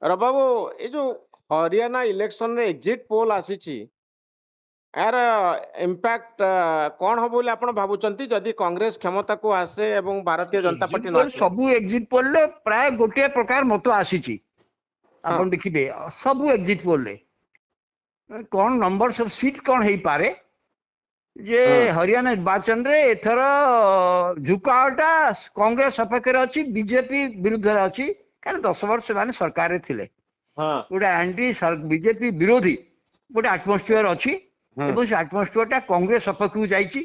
ରବାବୁ ଏ ଯୋଉ ହରିୟାଣା ଇଲେକ୍ସନ ରେ exit poll ଆସିଛି ଏହାର ଇମ୍ପାକ୍ଟ କଣ ହବ ବୋଲି ଆପଣ ଭାବୁଛନ୍ତି ଯଦି କଂଗ୍ରେସ କ୍ଷମତାକୁ ଆସେ ଏବଂ ଭାରତୀୟ ଜନତା ଏକ୍ଜିଟ୍ ପାର୍ଟି ନ ପୋଲ୍ ଆସିଲେ? ସବୁ ଏକ୍ଜିଟ୍ ପୋଲ୍ ପ୍ରାୟ ଗୋଟିଏ ପ୍ରକାର ମତ ଆସିଛି। ହଁ ଆପଣ ଦେଖିବେ ସବୁ ଏକ୍ଜିଟ୍ ପୋଲ୍ କଣ ନମ୍ବର ସବୁ ସିଟ୍ କଣ ହେଇପାରେ ଯେ ହଁ ହରିୟାଣା ନିର୍ବାଚନରେ ଏଥର ଝୁକାଟା କଂଗ୍ରେସ ସପକ୍ଷରେ ଅଛି, ବିଜେପି ବିରୁଦ୍ଧରେ ଅଛି। କାରଣ 10 ବର୍ଷ ସେମାନେ ସରକାରରେ ଥିଲେ। ହଁ ଗୋଟେ ଆଣ୍ଟି ବିଜେପି ବିରୋଧୀ ଗୋଟେ ଆଟମୋସ୍ଫିୟର ଅଛି ହଁ ଏବଂ ସେ ଆଟମୋସ୍ଫିୟରଟା କଂଗ୍ରେସ ସପକ୍ଷକୁ ଯାଇଛି।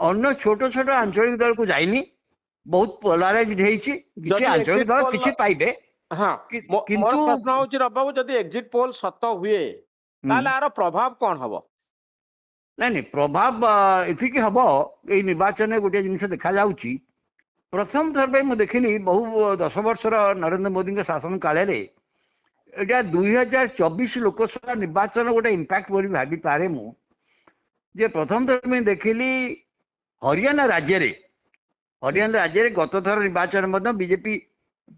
ଅନ୍ୟ ଛୋଟ ଛୋଟ ଆଞ୍ଚଳିକ ଦଳକୁ ଯାଇନି। ବହୁତ ପୋଲାରାଇଜଡ ହେଇଛି। କିଛି ଯଦି ଆଞ୍ଚଳିକ ଏକ୍ଜିଟ୍ ଦଳ ପୋଲ କିଛି ପାଇବେ ହଁ ମୋର କିନ୍ତୁ ପ୍ରଶ୍ନ ହଉଛି ରବାବୁ ଯଦି ଏକ୍ଜିଟ୍ ପୋଲ ସତ ହୁଏ ତାହେଲେ ଏହାର ପ୍ରଭାବ କଣ ହବ? ନାଇଁ ନାଇଁ ପ୍ରଭାବ ଏତିକି ହବ। ଏଇ ନିର୍ବାଚନରେ ଗୋଟେ ଜିନିଷ ଦେଖାଯାଉଛି। ପ୍ରଥମ ଥର ପାଇଁ ମୁଁ ଦେଖିଲି ବହୁ 10 ବର୍ଷର ନରେନ୍ଦ୍ର ମୋଦୀଙ୍କ ଶାସନ କାଳରେ ଏଇଟା 2024 ଲୋକସଭା ନିର୍ବାଚନ ଗୋଟେ ଇମ୍ପାକ୍ଟ ବୋଲି ଭାବିପାରେ ମୁଁ। ଯେ ପ୍ରଥମ ଥର ପାଇଁ ଦେଖିଲି ହରିୟାଣା ରାଜ୍ୟରେ ଗତ ଥର ନିର୍ବାଚନ ମଧ୍ୟ ବିଜେପି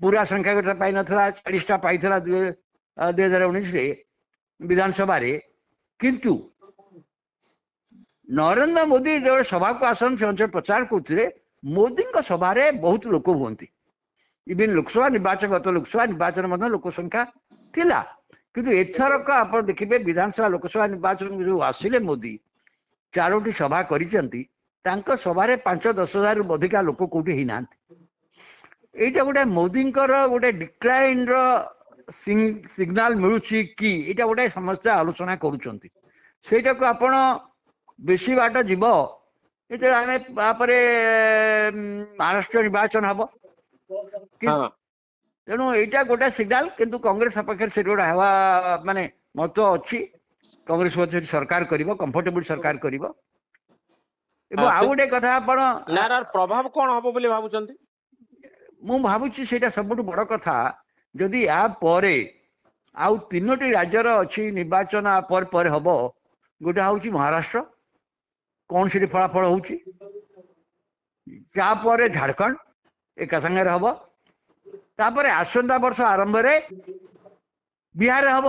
ପୁରା ସଂଖ୍ୟା ପାଇନଥିଲା, 40ଟା ପାଇଥିଲା 2019ରେ ବିଧାନସଭାରେ। କିନ୍ତୁ ନରେନ୍ଦ୍ର ମୋଦୀ ଯେତେବେଳେ ସଭାକୁ ଆସନ୍ତି ସେ ଅଞ୍ଚଳ ପ୍ରଚାର କରୁଥିଲେ, ମୋଦୀଙ୍କ ସଭାରେ ବହୁତ ଲୋକ ହୁଅନ୍ତି। ଇଭିନ୍ ଗତ ଲୋକସଭା ନିର୍ବାଚନ ମଧ୍ୟ ଲୋକ ସଂଖ୍ୟା ଥିଲା। କିନ୍ତୁ ଏଥରକ ଆପଣ ଦେଖିବେ ବିଧାନସଭା ଲୋକସଭା ନିର୍ବାଚନକୁ ଯୋଉ ଆସିଲେ ମୋଦୀ 4ଟି ସଭା କରିଛନ୍ତି, ତାଙ୍କ ସଭାରେ 5-10 ହଜାରରୁ ଅଧିକା ଲୋକ କୋଉଠି ହେଇନାହାନ୍ତି। ଏଇଟା ଗୋଟେ ମୋଦୀଙ୍କର ଗୋଟେ ଡିକ୍ଲାଇନର ସିଗ୍ନାଲ ମିଳୁଛି କି ଏଇଟା ଗୋଟେ ସମସ୍ତେ ଆଲୋଚନା କରୁଛନ୍ତି। ସେଇଟାକୁ ଆପଣ ବେଶୀ ବାଟ ଯିବ ଯେତେବେଳେ ଆମେ ତାପରେ ମହାରାଷ୍ଟ୍ର ନିର୍ବାଚନ ହବ। ହଁ ତେଣୁ ଏଇଟା ଗୋଟେ ସିଗ୍ନାଲ। କିନ୍ତୁ କଂଗ୍ରେସ ସପକ୍ଷରେ ସେଠି ଗୋଟେ ହେବା ମାନେ ମତ ଅଛି। କଂଗ୍ରେସ ମଧ୍ୟ ସରକାର କରିବ, କମ୍ଫର୍ଟେବୁଲ ସରକାର କରିବ। ଏବଂ ଆଉ ଗୋଟେ କଥା ଆପଣ ନା ଏହାର ପ୍ରଭାବ କଣ ହବ ବୋଲି ଭାବୁଛନ୍ତି? ମୁଁ ଭାବୁଛି ସେଇଟା ସବୁଠୁ ବଡ କଥା। ଯଦି ୟା ପରେ ଆଉ 3ଟି ରାଜ୍ୟର ଅଛି ନିର୍ବାଚନ ପରେ ପରେ ହବ। ଗୋଟେ ହଉଛି ମହାରାଷ୍ଟ୍ର, କଣ ସେଠି ଫଳାଫଳ ହଉଛି। ତାପରେ ଝାଡଖଣ୍ଡ ଏକା ସାଙ୍ଗରେ ହବ। ତାପରେ ଆସନ୍ତା ବର୍ଷ ଆରମ୍ଭରେ ବିହାରରେ ହବ।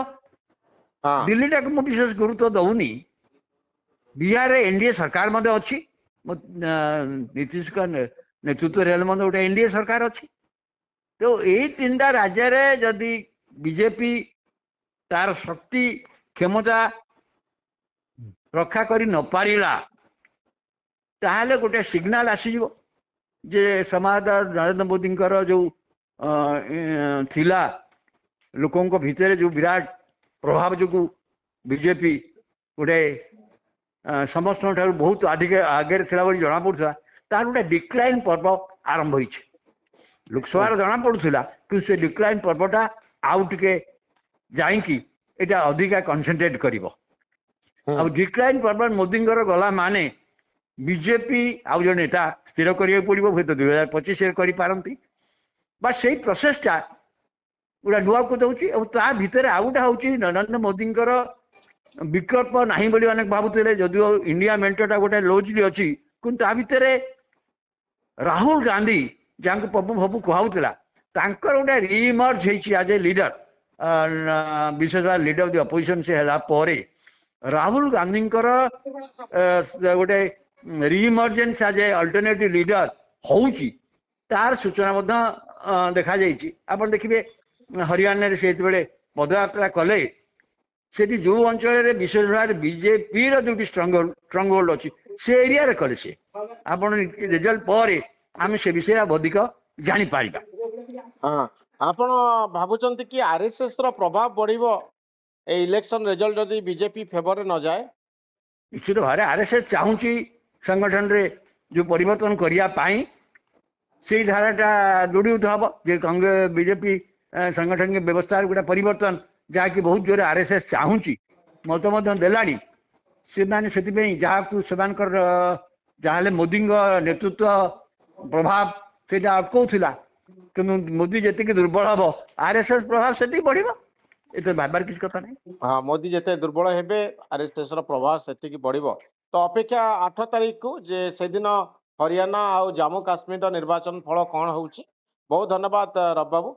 ହଁ ଦିଲ୍ଲୀଟାକୁ ମୁଁ ବିଶେଷ ଗୁରୁତ୍ୱ ଦଉନି। ବିହାରରେ ଏନଡିଏ ସରକାର ମଧ୍ୟ ଅଛି। ନୀତିଶଙ୍କ ନେତୃତ୍ୱରେ ହେଲେ ମଧ୍ୟ ଗୋଟେ ଏନଡିଏ ସରକାର ଅଛି। ତ ଏଇ 3ଟା ରାଜ୍ୟରେ ଯଦି ବିଜେପି ତାର ଶକ୍ତି କ୍ଷମତା ରକ୍ଷା କରି ନ ପାରିଲା, ତାହେଲେ ଗୋଟେ ସିଗ୍ନାଲ ଆସିଯିବ ଯେ ସମାଜ ନରେନ୍ଦ୍ର ମୋଦୀଙ୍କର ଯୋଉ ଥିଲା ଲୋକଙ୍କ ଭିତରେ ଯୋଉ ବିରାଟ ପ୍ରଭାବ ଯୋଗୁଁ ବିଜେପି ଗୋଟେ ସମସ୍ତଙ୍କ ଠାରୁ ବହୁତ ଅଧିକ ଆଗରେ ଥିଲା ବୋଲି ଜଣାପଡୁଥିଲା, ତାର ଗୋଟେ ଡିକ୍ଲାଇନ ପର୍ବ ଆରମ୍ଭ ହେଇଛି। ଲୋକସଭାରେ ଜଣାପଡୁଥିଲା, କିନ୍ତୁ ସେ ଡିକ୍ଲାଇନ ପର୍ବଟା ଆଉ ଟିକେ ଯାଇକି ଏଇଟା ଅଧିକା କନସେନ୍ଟ୍ରେଟ କରିବ। ଆଉ ଡିକ୍ଲାଇନ ପର୍ବ ମୋଦୀଙ୍କର ଗଲା ମାନେ ବିଜେପି ଆଉ ଜଣେ ନେତା ସ୍ଥିର କରିବାକୁ ପଡିବ। ହୁଏତ 2025ରେ କରିପାରନ୍ତି। ବା ସେଇ ପ୍ରୋସେସଟା ଗୋଟେ ନୂଆକୁ ଦଉଛି। ଆଉ ତା ଭିତରେ ଆଉ ଗୋଟେ ହଉଛି ନରେନ୍ଦ୍ର ମୋଦୀଙ୍କର ବିକଳ୍ପ ନାହିଁ ବୋଲି ଅନେକ ଭାବୁଥିଲେ। ଯଦିଓ ଇଣ୍ଡିଆ ମେଣ୍ଟଟା ଗୋଟେ ଲୋଜଲି ଅଛି, କିନ୍ତୁ ତା ଭିତରେ ରାହୁଲ ଗାନ୍ଧୀ ଯାହାଙ୍କୁ ପପୁ ଫପୁ କୁହାଉଥିଲା, ତାଙ୍କର ଗୋଟେ ରିଇମର୍ଜ ହେଇଛି ଆଜ ଏ ଲିଡର। ବିଶେଷ ଭାବରେ ଲିଡର ଅଫ ଦି ଅପୋଜିସନ ସେ ହେଲା ପରେ ରାହୁଲ ଗାନ୍ଧୀଙ୍କର ଗୋଟେ ରିଇମର୍ଜେନ୍ସ ଆଜ ଏ ଅଲ୍ଟରନେଟିଭ ଲିଡର ହଉଛି, ତାର ସୂଚନା ମଧ୍ୟ ଦେଖାଯାଇଛି। ଆପଣ ଦେଖିବେ ହରିୟାଣାରେ ସେ ଯେତେବେଳେ ପଦଯାତ୍ରା କଲେ, ସେଠି ଯୋଉ ଅଞ୍ଚଳରେ ବିଶେଷ ଭାବରେ ବିଜେପିର ଯୋଉଠି ଷ୍ଟ୍ରଙ୍ଗ ହୋଲ୍ଡ ଅଛି ସେ ଏରିଆରେ କଲେ। ସେ ଆପଣ ରେଜଲ୍ଟ ପରେ ଆମେ ସେ ବିଷୟରେ ଅଧିକ ଜାଣିପାରିବା। ହଁ ଆପଣ ଭାବୁଛନ୍ତି କି ଆରଏସଏସ ର ପ୍ରଭାବ ବଢିବ এই ইলেকশন রেজল্ট যদি বিজেপি ফেভরে ন যায়? ନିଶ୍ଚିତ ଭାବରେ ଆରଏସଏସ ଚାହୁଁଛି ସଂଗଠନରେ ଯୋଉ ପରିବର୍ତ୍ତନ କରିବା ପାଇଁ। ସେଇ ଧାରାଟା ଦୃଢ଼ୀଭୂତ ହବ ଯେ କଂଗ୍ରେସ ବିଜେପି ସାଂଗଠନିକ ବ୍ୟବସ୍ଥାର ଗୋଟେ ପରିବର୍ତ୍ତନ, ଯାହାକି ବହୁତ ଜୋରେ ଆରଏସଏସ ଚାହୁଁଛି, ମତ ମଧ୍ୟ ଦେଲାଣି। ସେମାନେ ସେଥିପାଇଁ ଯାହାକୁ ସେମାନଙ୍କର ଯାହାହେଲେ ମୋଦୀଙ୍କ ନେତୃତ୍ୱ ପ୍ରଭାବ ସେଇଟା ଅଟକଉଥିଲା। କିନ୍ତୁ ମୋଦୀ ଯେତିକି ଦୁର୍ବଳ ହବ, ଆରଏସଏସ ପ୍ରଭାବ ସେତିକି ବଢିବ। ଏଥିରେ ଭାବିବାର କିଛି କଥା ନାହିଁ। ହଁ ମୋଦି ଯେତେ ଦୁର୍ବଳ ହେବେ ଆରଏସଏସ ର ପ୍ରଭାବ ସେତିକି ବଢିବ। ତ ଅପେକ୍ଷା 8 ତାରିଖକୁ ଯେ ସେଦିନ ହରିୟାଣା ଆଉ ଜାମ୍ମୁ କାଶ୍ମୀରର ନିର୍ବାଚନ ଫଳ କଣ ହଉଛି। ବହୁତ ଧନ୍ୟବାଦ ରବି ବାବୁ।